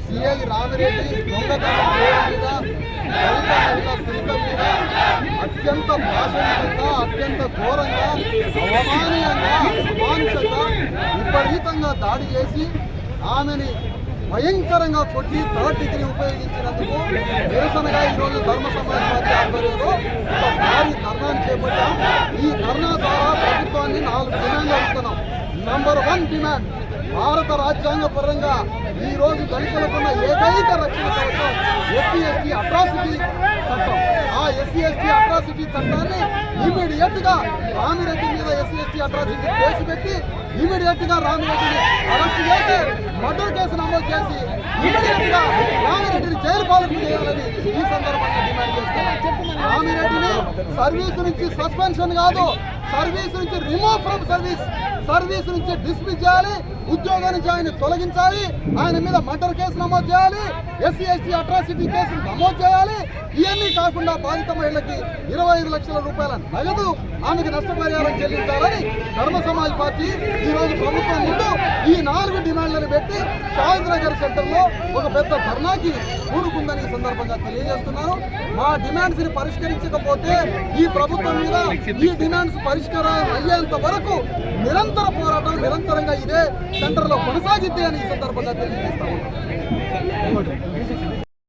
CI Ramireddy దొంగతనం మీద అత్యంత భాషణీయంగా అత్యంత ఘోరంగా అవమానీయంగా అమానుషంగా విపరీతంగా దాడి చేసి ఆమెని భయంకరంగా కొట్టి థర్డ్ డిగ్రీ ఉపయోగించినందుకు నిరసనగా ఈరోజు ధర్మ సమాజ్ పార్టీ ఆధ్వర్యంలో ఒక భారీ ధర్నాన్ని చేపట్టాం. ఈ ధర్నా ద్వారా ప్రభుత్వాన్ని 4 డిమాండ్లు అడుగుతున్నాం. నంబర్ 1 డిమాండ్, భారత రాజ్యాంగ పరంగా ఈ రోజు దళితులకున్న ఏకైక రక్షణ కోసం ఎస్సీ ఎస్టీ అట్రాసిటీ చట్టం. ఆ ఎస్సీ ఎస్టీ అట్రాసిటీ చట్టాన్ని ఇమీడియట్ గా రామిరెడ్డి మీద ఎస్సీ ఎస్టీ అట్రాసిటీ కేసు పెట్టి ఇమీడియట్ గా రామిరెడ్డిని అరెస్ట్ చేసి మర్డర్ కేసు నమోదు చేసి ఇమీడియట్ గా రామిరెడ్డిని జైలు పాలకు చేయాలని ఈ సందర్భంగా డిమాండ్ చేస్తున్నారు. రామిరెడ్డిని సర్వీస్ నుంచి సస్పెన్షన్ కాదు, సర్వీస్ నుంచి రిమూవ్ ఫ్రమ్ సర్వీస్ నుంచి డిస్మిస్ చేయాలి, ఉద్యోగం నుంచి ఆయన తొలగించాలి, ఆయన మీద మర్డర్ కేసు నమోదు చేయాలి, ఎస్సీ ఎస్టీ అట్రాసిటీ కేసు నమోదు చేయాలి. ఇవన్నీ కాకుండా బాధిత మహిళకి 25 లక్షల రూపాయల నగదు ఆమెకు నష్టపరిహారం చెల్లించాలని ధర్మ సమాజ్ పార్టీ ఈరోజు ప్రభుత్వం ముందు ఈ 4 డిమాండ్లను పెట్టి షాహిద్ నగర్ సెంటర్లో ఒక పెద్ద ధర్నాకి కూరుకుందని ఈ సందర్భంగా తెలియజేస్తున్నాను. మా డిమాండ్స్ ని పరిష్కరించకపోతే ఈ ప్రభుత్వం మీద ఈ డిమాండ్స్ పరిష్కారం అయ్యేంత వరకు నిరంతర పోరాటం నిరంతరంగా ఇదే సెంటర్లో కొనసాగిద్దే అని ఈ సందర్భంగా తెలియజేస్తాము.